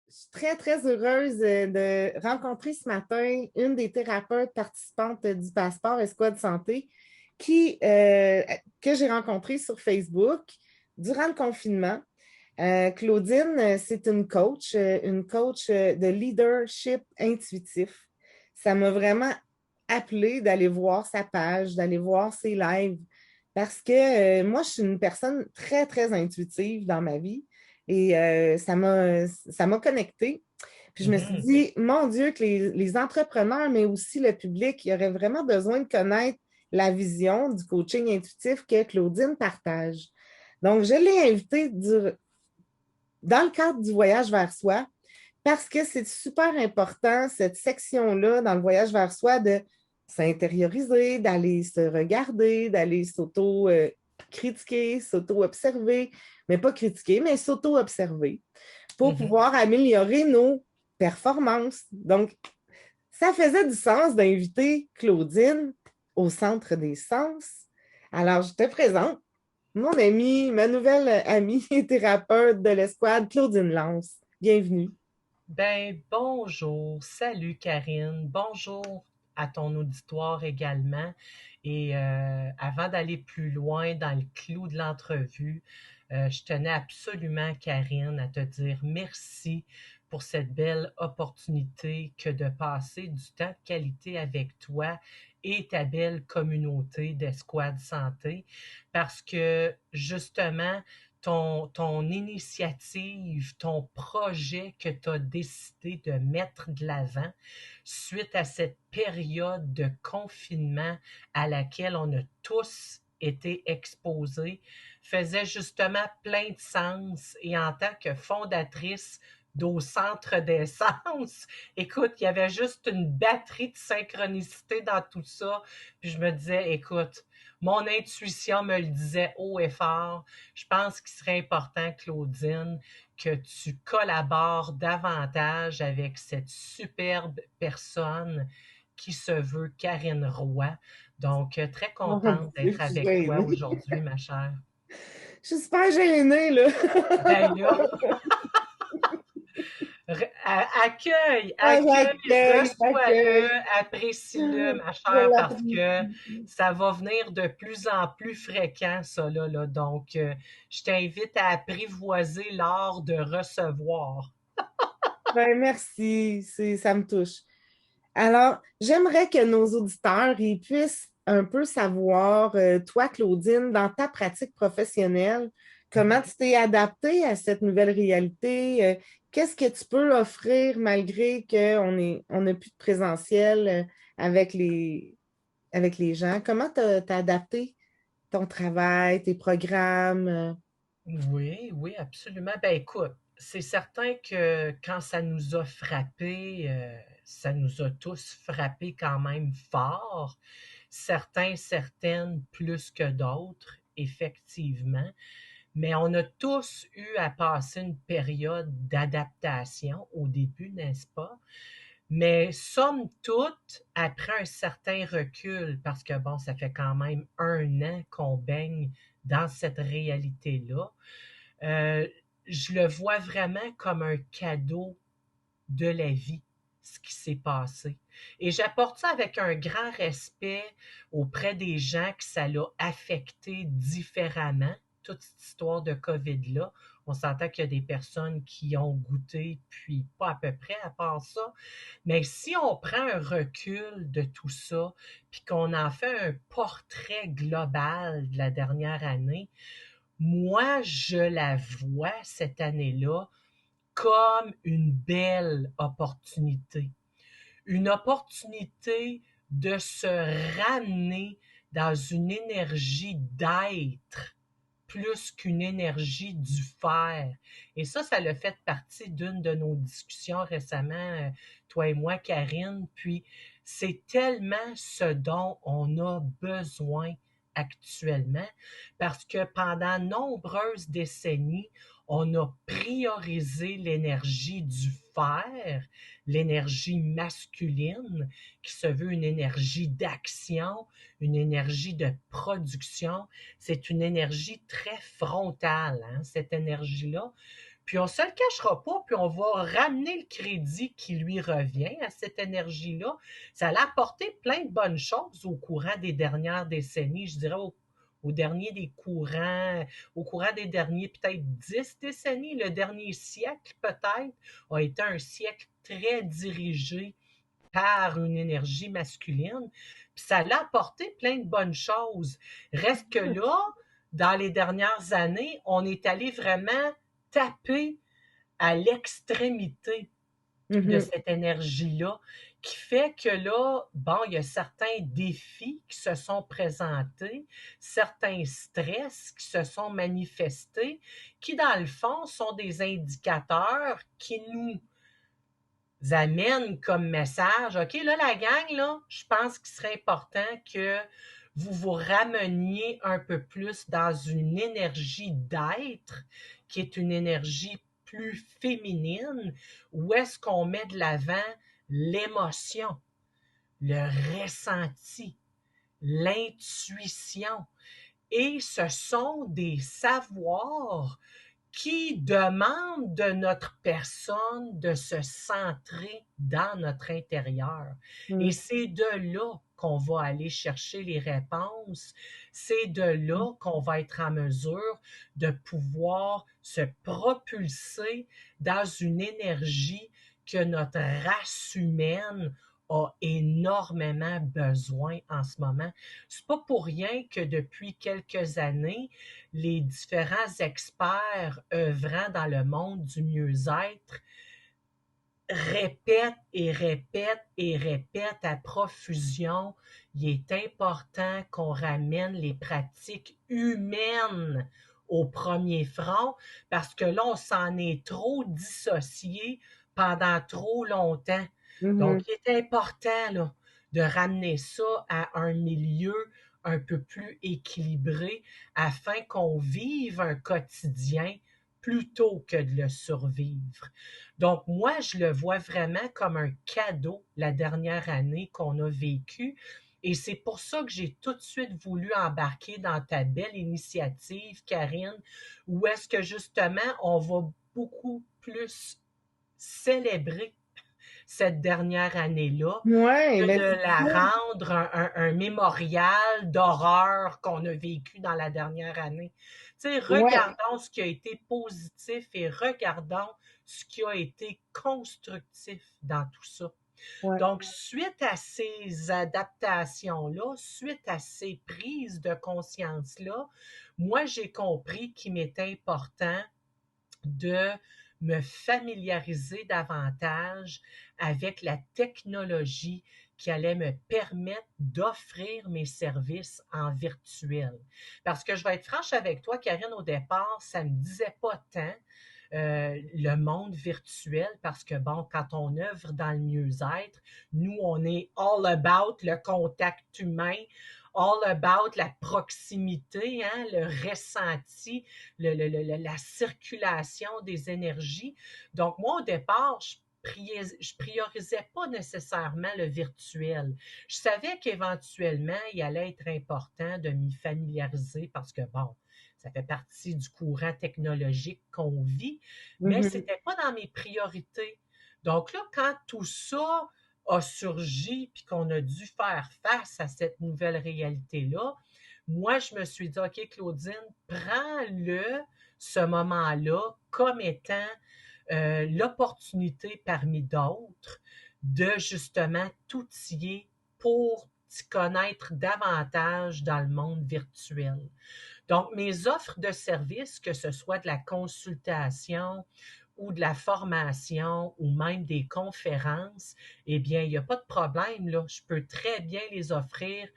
Je suis très, très heureuse de rencontrer ce matin une des thérapeutes participantes du Passeport Escouade Santé qui, que j'ai rencontrée sur Facebook durant le confinement. Claudine, c'est une coach de leadership intuitif. Ça m'a vraiment appelé d'aller voir sa page, d'aller voir ses lives, parce que moi, je suis une personne très, très intuitive dans ma vie et ça m'a connectée. Puis je me suis Mhm. dit, mon Dieu, que les entrepreneurs, mais aussi le public, il aurait vraiment besoin de connaître la vision du coaching intuitif que Claudine partage. Donc, je l'ai invitée dans le cadre du voyage vers soi, parce que c'est super important, cette section-là, dans le voyage vers soi, de s'intérioriser, d'aller se regarder, d'aller s'auto-critiquer, s'auto-observer, mais pas critiquer, mais s'auto-observer pour Mhm. pouvoir améliorer nos performances. Donc, ça faisait du sens d'inviter Claudine au centre des sens. Alors, je te présente mon amie, ma nouvelle amie et thérapeute de l'escouade, Claudine Lance. Bienvenue. Ben, bonjour, salut Karine, bonjour à ton auditoire également. Et avant d'aller plus loin dans le clou de l'entrevue, je tenais absolument, Karine, à te dire merci pour cette belle opportunité que de passer du temps de qualité avec toi et ta belle communauté d'Escouade Santé, parce que justement, ton initiative, ton projet que tu as décidé de mettre de l'avant suite à cette période de confinement à laquelle on a tous été exposés, faisait justement plein de sens. Et en tant que fondatrice d'Au Centre d'Essence, écoute, il y avait juste une batterie de synchronicité dans tout ça. Puis je me disais, écoute, mon intuition me le disait haut et fort. Je pense qu'il serait important, Claudine, que tu collabores davantage avec cette superbe personne qui se veut Karine Roy. Donc, très Mon contente Dieu, d'être je suis avec toi gênée. aujourd'hui, ma chère. Je suis super gênée, là. Ben là, Ah, accueille, reçois-le, j'accueille. apprécie-le, ma Je chère, parce que l'apprécie. ça va venir de plus en plus fréquent, ça, là. Donc, je t'invite à apprivoiser l'art de recevoir. Ben, merci, ça me touche. Alors, j'aimerais que nos auditeurs ils puissent un peu savoir, toi, Claudine, dans ta pratique professionnelle, comment tu t'es adaptée à cette nouvelle réalité? Qu'est-ce que tu peux offrir malgré on n'a plus de présentiel avec avec les gens? Comment tu as adapté ton travail, tes programmes? Oui, oui, absolument. Ben écoute, c'est certain que quand ça nous a frappés, ça nous a tous frappés quand même fort. Certains, certaines plus que d'autres, effectivement. Mais on a tous eu à passer une période d'adaptation au début, n'est-ce pas? Mais somme toute, après un certain recul, parce que bon, ça fait quand même un an qu'on baigne dans cette réalité-là, euh, je le vois vraiment comme un cadeau de la vie, ce qui s'est passé. Et j'apporte ça avec un grand respect auprès des gens que ça l'a affecté différemment, toute cette histoire de COVID-là. On s'entend qu'il y a des personnes qui ont goûté, puis pas à peu près à part ça. Mais si on prend un recul de tout ça, puis qu'on en fait un portrait global de la dernière année, moi, je la vois cette année-là comme une belle opportunité. Une opportunité de se ramener dans une énergie d'être plus qu'une énergie du faire. Et ça l'a fait partie d'une de nos discussions récemment, toi et moi, Karine. Puis c'est tellement ce dont on a besoin actuellement parce que pendant nombreuses décennies, on a priorisé l'énergie du faire, l'énergie masculine, qui se veut une énergie d'action, une énergie de production. C'est une énergie très frontale, hein, cette énergie-là, puis on ne se le cachera pas, puis on va ramener le crédit qui lui revient à cette énergie-là. Ça a apporté plein de bonnes choses au courant des dernières décennies, je dirais au dernier des courants, au courant des derniers peut-être 10 décennies, le dernier siècle peut-être, a été un siècle très dirigé par une énergie masculine. Puis ça l'a apporté plein de bonnes choses. Reste que là, dans les dernières années, on est allé vraiment taper à l'extrémité de cette énergie-là, qui fait que là, bon, il y a certains défis qui se sont présentés, certains stress qui se sont manifestés, qui, dans le fond, sont des indicateurs qui nous amènent comme message. OK, là, la gang, là, je pense qu'il serait important que vous vous rameniez un peu plus dans une énergie d'être, qui est une énergie plus féminine, où est-ce qu'on met de l'avant l'émotion, le ressenti, l'intuition. Et ce sont des savoirs qui demande de notre personne de se centrer dans notre intérieur. Et c'est de là qu'on va aller chercher les réponses. C'est de là qu'on va être en mesure de pouvoir se propulser dans une énergie que notre race humaine a énormément besoin en ce moment. C'est pas pour rien que depuis quelques années, les différents experts œuvrant dans le monde du mieux-être répètent et répètent et répètent à profusion, il est important qu'on ramène les pratiques humaines au premier front, parce que là, on s'en est trop dissocié pendant trop longtemps. Donc, il est important là, de ramener ça à un milieu un peu plus équilibré afin qu'on vive un quotidien plutôt que de le survivre. Donc, moi, je le vois vraiment comme un cadeau la dernière année qu'on a vécue. Et c'est pour ça que j'ai tout de suite voulu embarquer dans ta belle initiative, Karine, où est-ce que justement, on va beaucoup plus célébrer cette dernière année-là, Ouais, que ben de c'est la ça. rendre un mémorial d'horreur qu'on a vécu dans la dernière année. Tu sais, Ouais, regardons ce qui a été positif et regardons ce qui a été constructif dans tout ça. ouais. Donc, suite à ces adaptations-là, suite à ces prises de conscience-là, moi, j'ai compris qu'il m'était important de me familiariser davantage avec la technologie qui allait me permettre d'offrir mes services en virtuel. Parce que je vais être franche avec toi, Karine, au départ, ça ne me disait pas tant le monde virtuel parce que, bon, quand on œuvre dans le mieux-être, nous, on est all about le contact humain, all about la proximité, hein, le ressenti, la circulation des énergies. Donc, moi, au départ, je priorisais pas nécessairement le virtuel. Je savais qu'éventuellement, il allait être important de m'y familiariser parce que, bon, ça fait partie du courant technologique qu'on vit, mais ce n'était pas dans mes priorités. Donc là, quand tout ça a surgi puis qu'on a dû faire face à cette nouvelle réalité-là, moi, je me suis dit, OK, Claudine, prends-le, ce moment-là, comme étant l'opportunité parmi d'autres de justement t'outiller pour t'y connaître davantage dans le monde virtuel. Donc, mes offres de services, que ce soit de la consultation ou de la formation ou même des conférences, eh bien, il n'y a pas de problème, là. Je peux très bien les offrir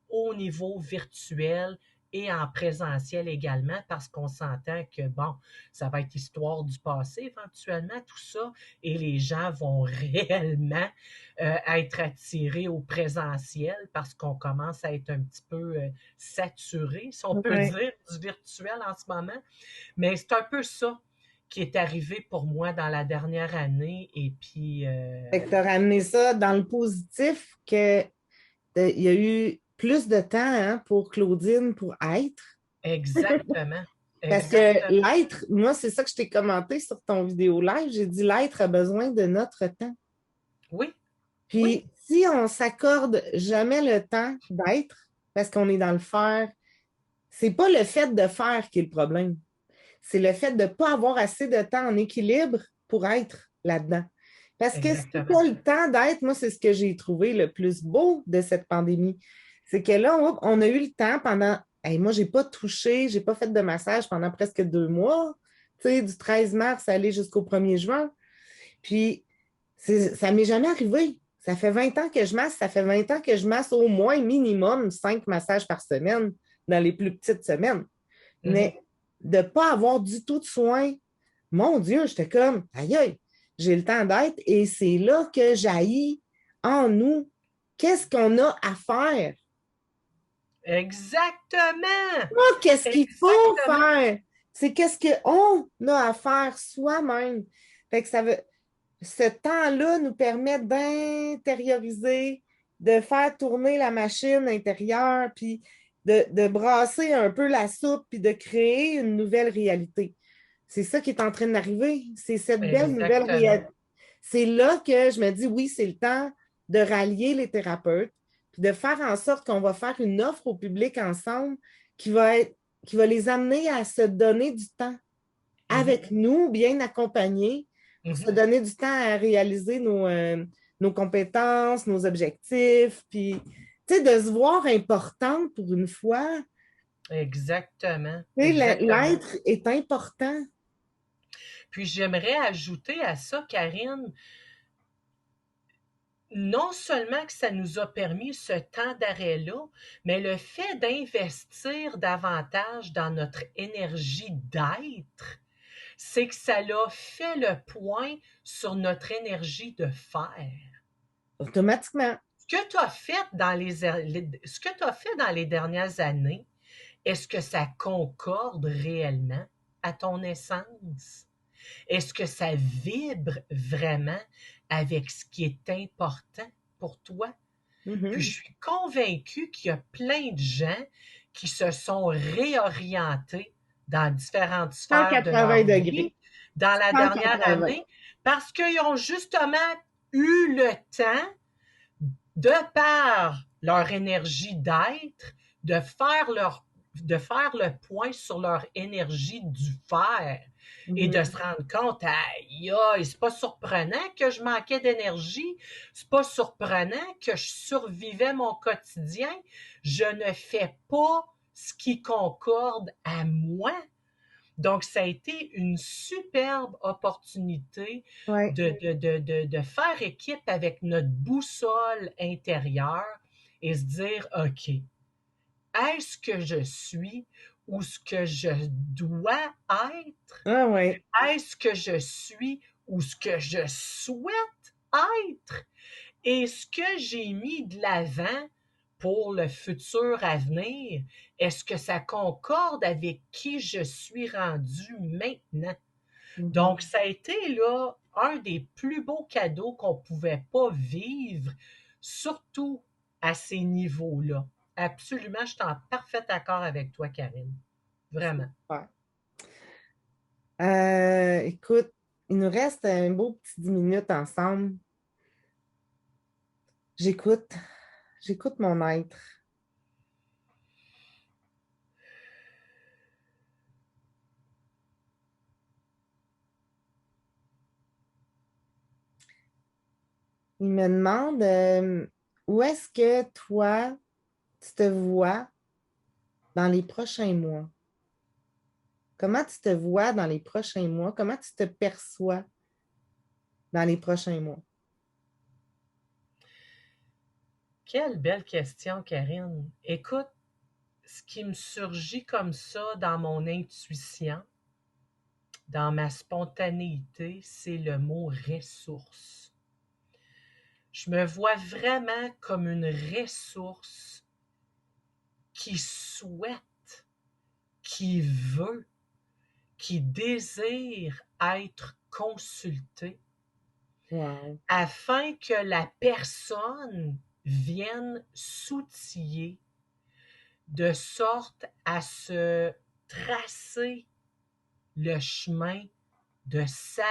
au niveau virtuel et en présentiel également, parce qu'on s'entend que, bon, ça va être histoire du passé éventuellement, tout ça, et les gens vont réellement être attirés au présentiel parce qu'on commence à être un petit peu saturé, si on peut Ouais. dire, du virtuel en ce moment. Mais c'est un peu ça qui est arrivé pour moi dans la dernière année. Et puis, Fait que tu as ramené ça dans le positif que il y a eu plus de temps hein, pour Claudine pour être. exactement. Parce que exactement. l'être, moi, c'est ça que je t'ai commenté sur ton vidéo live. J'ai dit l'être a besoin de notre temps. Oui, oui, Puis, si on s'accorde jamais le temps d'être, parce qu'on est dans le faire, c'est pas le fait de faire qui est le problème. C'est le fait de ne pas avoir assez de temps en équilibre pour être là-dedans. Parce que si tu exactement. as le temps d'être, moi, c'est ce que j'ai trouvé le plus beau de cette pandémie. C'est que là, on a eu le temps pendant. Hey, moi, je n'ai pas touché, je n'ai pas fait de massage pendant presque 2 mois, tu sais, du 13 mars aller jusqu'au 1er juin. Puis, ça ne m'est jamais arrivé. Ça fait 20 ans que je masse, ça fait 20 ans que je masse au moins minimum 5 massages par semaine dans les plus petites semaines. Mhm. Mais de ne pas avoir du tout de soins, mon Dieu, j'étais comme, aïe, aïe, j'ai le temps d'être et c'est là que jaillit en nous. Qu'est-ce qu'on a à faire? Exactement. Pas qu'est-ce qu'il faut Exactement. faire, c'est qu'est-ce qu'on a à faire soi-même. Fait que ce temps-là nous permet d'intérioriser, de faire tourner la machine intérieure, puis de brasser un peu la soupe, puis de créer une nouvelle réalité. C'est ça qui est en train d'arriver. C'est cette belle nouvelle Exactement. réalité. C'est là que je me dis, oui, c'est le temps de rallier les thérapeutes, puis de faire en sorte qu'on va faire une offre au public ensemble qui va être, qui va les amener à se donner du temps Mhm. avec nous, bien accompagnés, pour se Mhm. donner du temps à réaliser nos compétences, nos objectifs, puis de se voir importante pour une fois. Exactement. Exactement. L'être est important. Puis j'aimerais ajouter à ça, Karine, non seulement que ça nous a permis ce temps d'arrêt-là, mais le fait d'investir davantage dans notre énergie d'être, c'est que ça l'a fait le point sur notre énergie de faire. Automatiquement. Ce que tu as fait ce que tu as fait dans les dernières années, est-ce que ça concorde réellement à ton essence? Est-ce que ça vibre vraiment avec ce qui est important pour toi? Puis je Mhm. suis convaincue qu'il y a plein de gens qui se sont réorientés dans différentes sphères de 180 leur degrés. vie dans la dernière 180. année parce qu'ils ont justement eu le temps, de par leur énergie d'être, de faire de faire le point sur leur énergie du faire et de se Mhm. rendre compte, aïe, aïe, c'est pas surprenant que je manquais d'énergie, c'est pas surprenant que je survivais mon quotidien, je ne fais pas ce qui concorde à moi. Donc, ça a été une superbe opportunité Ouais. de faire équipe avec notre boussole intérieure et se dire, OK, est-ce que je suis ou ce que je dois être? Ah ouais. Est-ce que je suis ou ce que je souhaite être? Et ce que j'ai mis de l'avant pour le futur à venir, est-ce que ça concorde avec qui je suis rendu maintenant? Donc, Mhm. ça a été là un des plus beaux cadeaux qu'on ne pouvait pas vivre, surtout à ces niveaux-là. Absolument, je suis en parfait accord avec toi, Karine. Vraiment. Ouais. Écoute, il nous reste un beau petit 10 minutes ensemble. J'écoute. J'écoute mon être. Il me demande où est-ce que toi, tu te vois dans les prochains mois? Comment tu te vois dans les prochains mois? Comment tu te perçois dans les prochains mois? Quelle belle question, Karine. Écoute, ce qui me surgit comme ça dans mon intuition, dans ma spontanéité, c'est le mot ressource. Je me vois vraiment comme une ressource qui souhaite, qui veut, qui désire être consultée Wow. afin que la personne vienne s'outiller de sorte à se tracer le chemin de sa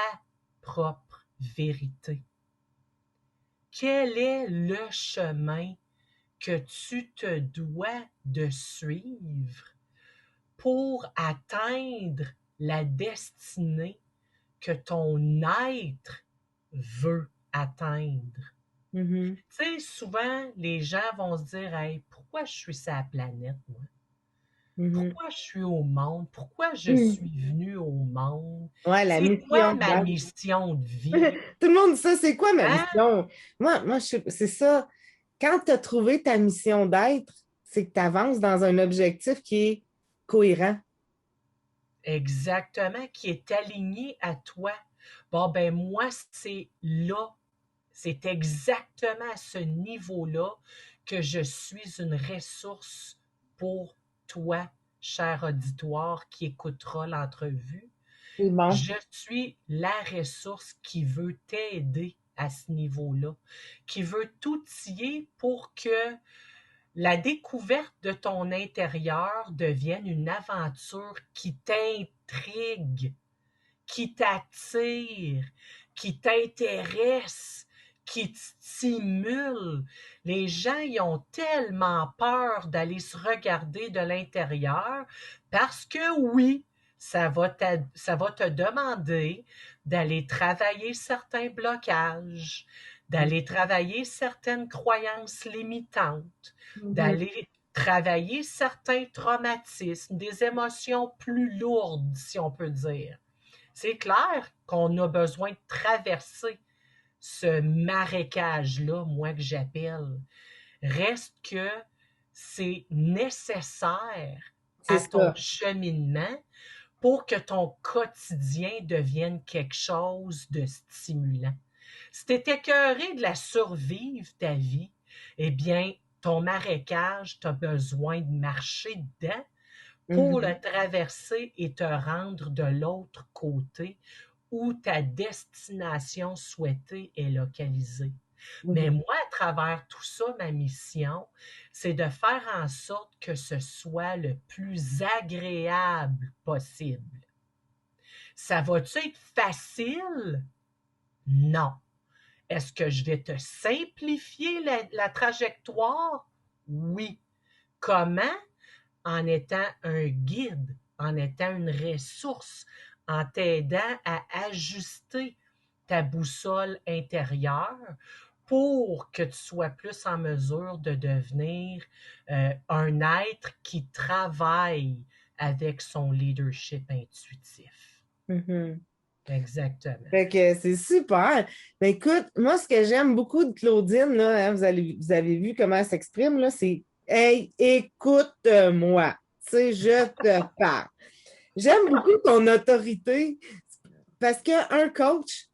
propre vérité. Quel est le chemin que tu te dois de suivre pour atteindre la destinée que ton être veut atteindre? Mhm. Tu sais, souvent, les gens vont se dire, hey, pourquoi je suis sur la planète, moi? Mhm. Pourquoi je suis au monde? Pourquoi je Mhm. suis venu au monde? Ouais, la C'est quoi mission ma d'être. mission de vie? Tout le monde dit ça, c'est quoi ma Hein? mission? C'est ça. Quand tu as trouvé ta mission d'être, c'est que tu avances dans un objectif qui est cohérent. Exactement, qui est aligné à toi. Bon, ben moi, c'est là, c'est exactement à ce niveau-là que je suis une ressource pour toi, cher auditoire qui écoutera l'entrevue. C'est bon. Je suis la ressource qui veut t'aider à ce niveau-là, qui veut t'outiller pour que la découverte de ton intérieur devienne une aventure qui t'intrigue, qui t'attire, qui t'intéresse, qui te stimule. Les gens y ont tellement peur d'aller se regarder de l'intérieur parce que oui, ça va te demander d'aller travailler certains blocages, d'aller travailler certaines croyances limitantes, Mhm. d'aller travailler certains traumatismes, des émotions plus lourdes, si on peut dire. C'est clair qu'on a besoin de traverser ce marécage-là, moi que j'appelle. Reste que c'est nécessaire C'est à ton ça. cheminement pour que ton quotidien devienne quelque chose de stimulant. Si tu es écœuré de la survivre ta vie, eh bien, ton marécage, tu as besoin de marcher dedans pour le Mhm. traverser et te rendre de l'autre côté où ta destination souhaitée est localisée. Mais Mhm. moi, à travers tout ça, ma mission, c'est de faire en sorte que ce soit le plus agréable possible. Ça va-tu être facile? Non. Est-ce que je vais te simplifier la trajectoire? Oui. Comment? En étant un guide, en étant une ressource, en t'aidant à ajuster ta boussole intérieure pour que tu sois plus en mesure de devenir un être qui travaille avec son leadership intuitif. Mhm. Exactement. Fait que c'est super. Ben, écoute, moi, ce que j'aime beaucoup de Claudine, là, hein, vous avez vu comment elle s'exprime, là, c'est Hey, écoute-moi. Tu sais, je te parle. J'aime beaucoup ton autorité parce qu'un coach,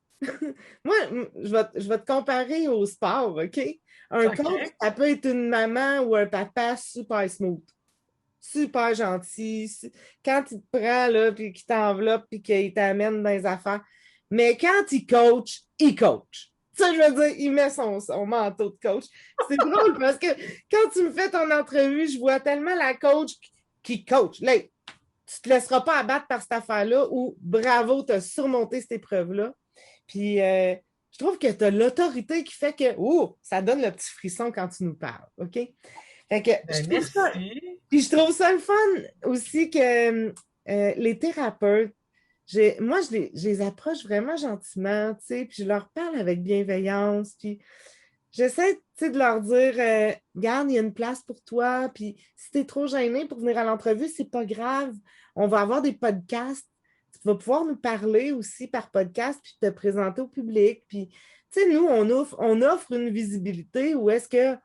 moi, je vais te comparer au sport, OK? Un coach, OK? ça peut être une maman ou un papa super smooth, super gentil. Quand il te prend, là, puis qu'il t'enveloppe, puis qu'il t'amène dans les affaires. Mais quand il coach, il coach. Ça, je veux dire, il met son manteau de coach. C'est drôle parce que quand tu me fais ton entrevue, je vois tellement la coach qui coach. Là, tu te laisseras pas abattre par cette affaire-là ou bravo, tu as surmonté cette épreuve-là. Puis je trouve que tu as l'autorité qui fait que ça donne le petit frisson quand tu nous parles. OK? Fait que je Ben, trouve ça. merci. Puis je trouve ça le fun aussi que les thérapeutes, moi, je les approche vraiment gentiment, tu sais, puis je leur parle avec bienveillance, puis j'essaie, tu sais, de leur dire, regarde, il y a une place pour toi, puis si tu es trop gêné pour venir à l'entrevue, c'est pas grave. On va avoir des podcasts. Tu vas pouvoir nous parler aussi par podcast, puis te présenter au public. Puis, tu sais, nous, on offre une visibilité où est-ce que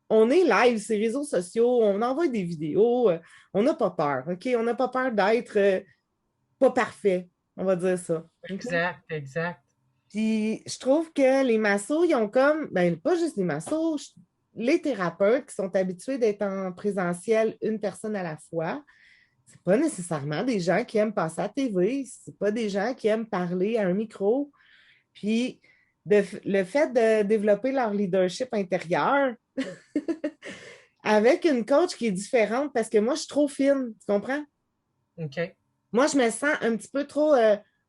on est live sur les réseaux sociaux, on envoie des vidéos, on n'a pas peur, OK? On n'a pas peur d'être pas parfait, on va dire ça. OK? Exact, exact. Puis je trouve que les massos, ils ont comme, ben pas juste les massos, les thérapeutes qui sont habitués d'être en présentiel une personne à la fois, c'est pas nécessairement des gens qui aiment passer à la TV, c'est pas des gens qui aiment parler à un micro. Puis le fait de développer leur leadership intérieur avec une coach qui est différente parce que moi, je suis trop fine, tu comprends? OK. Moi, je me sens un petit peu trop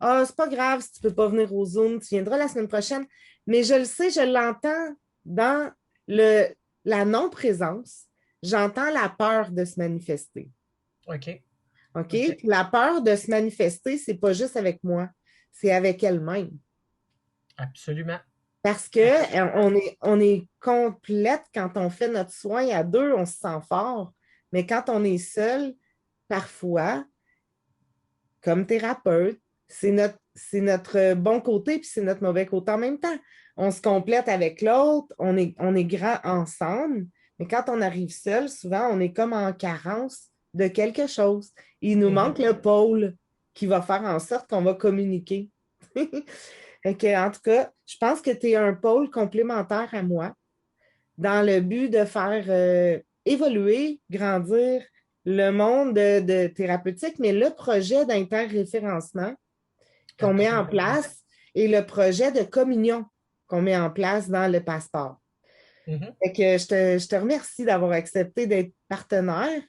ah, c'est pas grave si tu peux pas venir au Zoom, tu viendras la semaine prochaine. Mais je le sais, je l'entends dans le, la non-présence. J'entends la peur de se manifester. OK. OK? OK. Puis la peur de se manifester, c'est pas juste avec moi, c'est avec elle-même. Absolument. Parce que Absolument. on est complète quand on fait notre soin à deux, on se sent fort. Mais quand on est seul, parfois, comme thérapeute, c'est notre bon côté puis c'est notre mauvais côté en même temps. On se complète avec l'autre, on est grand ensemble, mais quand on arrive seul, souvent, on est comme en carence de quelque chose. Il nous Mhm. manque le pôle qui va faire en sorte qu'on va communiquer. Fait que, en tout cas, je pense que tu es un pôle complémentaire à moi dans le but de faire évoluer, grandir le monde de thérapeutique, mais le projet d'interréférencement qu'on met en Absolument. place et le projet de communion qu'on met en place dans le passeport. Mhm. Fait que je te remercie d'avoir accepté d'être partenaire.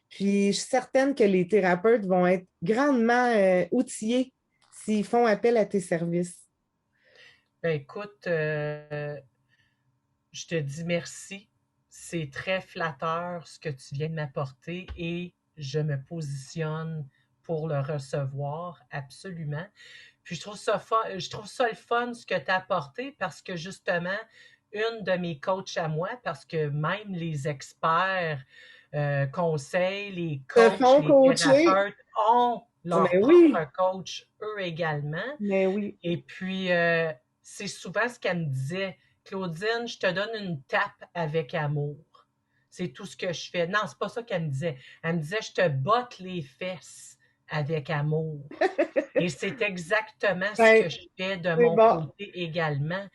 Puis je suis certaine que les thérapeutes vont être grandement outillés s'ils font appel à tes services. Ben, écoute, je te dis merci. C'est très flatteur ce que tu viens de m'apporter et je me positionne pour le recevoir absolument. Puis je trouve ça le fun ce que tu as apporté parce que justement, une de mes coachs à moi, parce que même les experts conseils, les Te coachs, font les coacher. thérapeutes ont leur Mais oui, propre coach eux également. mais oui. Et puis, c'est souvent ce qu'elle me disait, Claudine, je te donne une tape avec amour. C'est tout ce que je fais. Non, c'est pas ça qu'elle me disait. Elle me disait, je te botte les fesses avec amour. Et c'est exactement ce Ben, que je fais de c'est mon bon. côté également.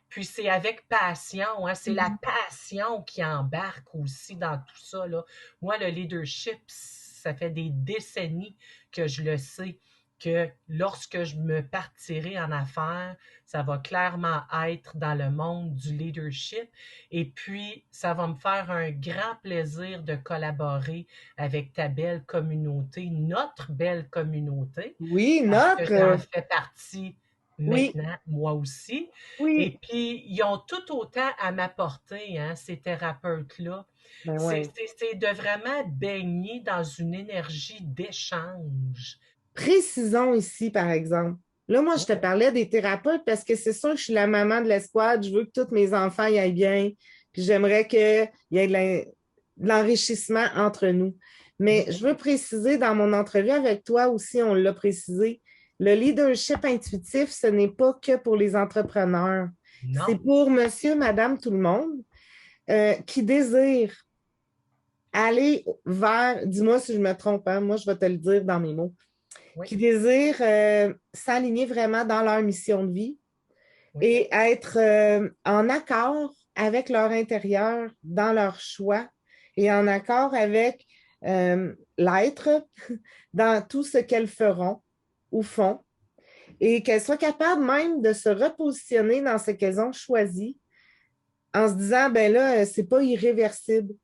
Puis c'est avec passion, hein, c'est la passion qui embarque aussi dans tout ça, là. Moi, le leadership, ça fait des décennies que je le sais, que lorsque je me partirai en affaires, ça va clairement être dans le monde du leadership. Et puis, ça va me faire un grand plaisir de collaborer avec ta belle communauté, notre belle communauté, Oui, parce que tu en notre. fais partie Oui, maintenant, moi aussi. Et oui. puis, ils ont tout autant à m'apporter, hein, ces thérapeutes-là. Ben ouais. C'est de vraiment baigner dans une énergie d'échange. Précisons ici, par exemple. Là, moi, je te Oh, parlais des thérapeutes parce que c'est sûr que je suis la maman de l'escouade. Je veux que tous mes enfants y aillent bien. Puis j'aimerais qu'il y ait de l'enrichissement entre nous. Mais mhm. je veux préciser dans mon entrevue avec toi aussi, on l'a précisé, le leadership intuitif, ce n'est pas que pour les entrepreneurs. C'est Non, pour monsieur, madame, tout le monde qui désire aller vers, dis-moi si je me trompe, hein, moi je vais te le dire dans mes mots, oui, qui désirent s'aligner vraiment dans leur mission de vie oui, et être en accord avec leur intérieur, dans leur choix et en accord avec l'être dans tout ce qu'elles feront ou font et qu'elles soient capables même de se repositionner dans ce qu'elles ont choisi en se disant, ben là, c'est pas irréversible.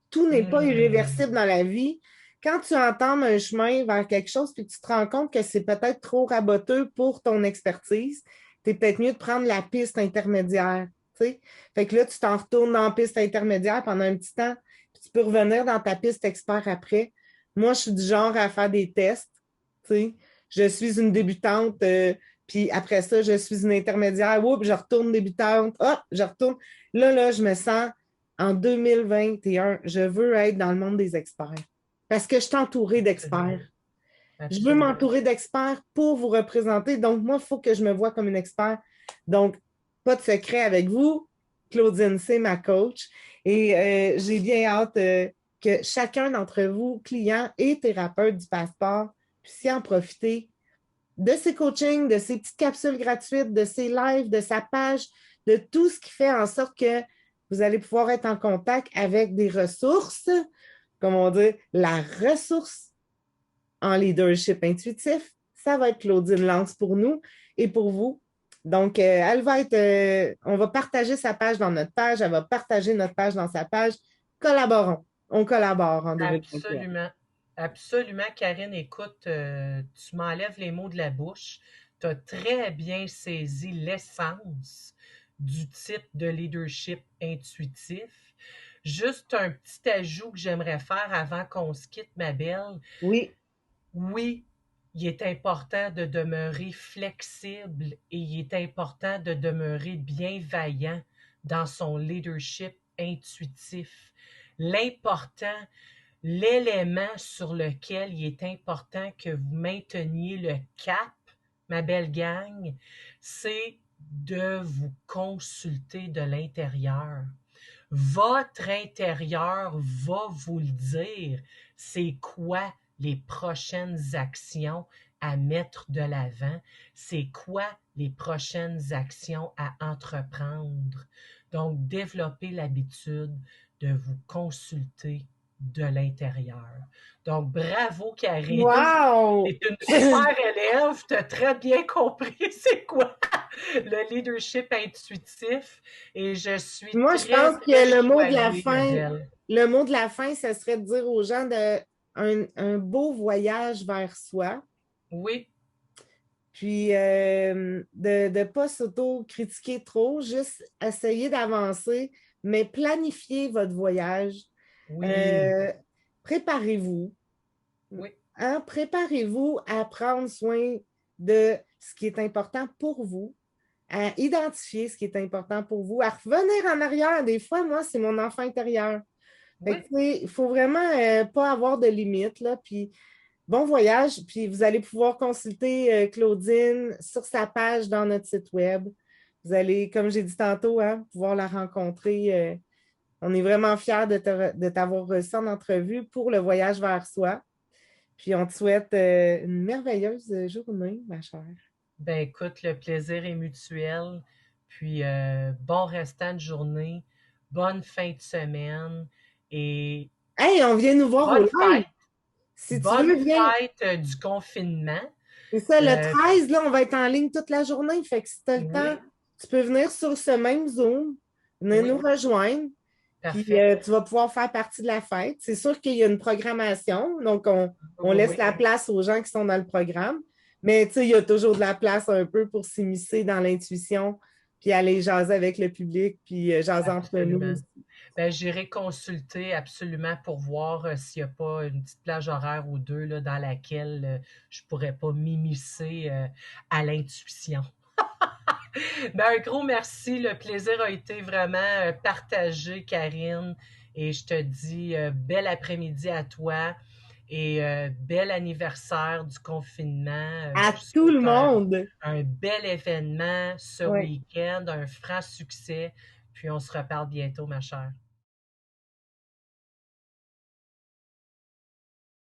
Tout n'est pas hmm, irréversible dans la vie. Quand tu entends un chemin vers quelque chose puis tu te rends compte que c'est peut-être trop raboteux pour ton expertise, tu es peut-être mieux de prendre la piste intermédiaire. T'sais? Fait que là, tu t'en retournes dans la piste intermédiaire pendant un petit temps, puis tu peux revenir dans ta piste expert après. Moi, je suis du genre à faire des tests. T'sais. Je suis une débutante, puis après ça, je suis une intermédiaire. Oups, je retourne débutante. Hop, je retourne. Là, je me sens en 2021, je veux être dans le monde des experts parce que je suis entourée d'experts. absolument, Je veux absolument. m'entourer d'experts pour vous représenter. Donc, moi, il faut que je me vois comme une expert. Donc, pas de secret avec vous. Claudine, c'est ma coach. Et j'ai bien hâte que chacun d'entre vous, clients et thérapeutes du passeport, puissiez en profiter de ses coachings, de ses petites capsules gratuites, de ses lives, de sa page, de tout ce qui fait en sorte que vous allez pouvoir être en contact avec des ressources, comme on dit, la ressource en leadership intuitif. Ça va être Claudine Lance pour nous et pour vous. Donc, elle va être, on va partager sa page dans notre page, elle va partager notre page dans sa page. Collaborons. On collabore en 2021. Absolument. Absolument, Karine. Écoute, tu m'enlèves les mots de la bouche. Tu as très bien saisi l'essence du type de leadership intuitif. Juste un petit ajout que j'aimerais faire avant qu'on se quitte, ma belle. Oui. Oui, il est important de demeurer flexible et il est important de demeurer bienveillant dans son leadership intuitif. L'important, l'élément sur lequel il est important que vous mainteniez le cap, ma belle gang, c'est de vous consulter de l'intérieur. Votre intérieur va vous le dire. C'est quoi les prochaines actions à mettre de l'avant? C'est quoi les prochaines actions à entreprendre? Donc, développez l'habitude de vous consulter de l'intérieur. Donc, bravo, Karine. Tu Wow! es une super élève. Tu as très bien compris c'est quoi le leadership intuitif et je suis Moi, je très, pense très que choyée, ma belle. le mot de la fin, ce serait de dire aux gens un beau voyage vers soi, Oui, puis de ne pas s'auto-critiquer trop, juste essayer d'avancer, mais planifier votre voyage. oui, Euh, préparez-vous. oui, Hein? Préparez-vous à prendre soin de ce qui est important pour vous, à identifier ce qui est important pour vous, à revenir en arrière. Des fois, moi, c'est mon enfant intérieur. Fait que, oui. tu sais, il faut vraiment pas avoir de limites, là. Puis, bon voyage. Puis, vous allez pouvoir consulter Claudine sur sa page dans notre site web. Vous allez, comme j'ai dit tantôt, hein, pouvoir la rencontrer. On est vraiment fiers de t'avoir reçu en entrevue pour le voyage vers soi. Puis, on te souhaite une merveilleuse journée, ma chère. Ben écoute, le plaisir est mutuel. Puis bon restant de journée, bonne fin de semaine et Hey, on vient nous voir au bonne live. fête. Si tu Bonne veux, viens. fête du confinement. C'est ça, le Euh, 13, là, on va être en ligne toute la journée. Fait que si tu as le temps, oui, tu peux venir sur ce même Zoom, venir nous oui, rejoindre, puis parfait. tu vas pouvoir faire partie de la fête. C'est sûr qu'il y a une programmation, donc Oui, on oui, laisse oui. la place aux gens qui sont dans le programme. Mais tu sais, il y a toujours de la place un peu pour s'immiscer dans l'intuition, puis aller jaser avec le public, puis jaser entre nous Absolument. aussi. Ben, j'irai consulter absolument pour voir s'il n'y a pas une petite plage horaire ou deux là, dans laquelle je ne pourrais pas m'immiscer à l'intuition. Ben, un gros merci. Le plaisir a été vraiment partagé, Karine. Et je te dis bel après-midi à toi et bel anniversaire du confinement. Je À te tout souhaite le monde! un bel événement ce Ouais. week-end, un franc succès. Puis on se reparle bientôt, ma chère.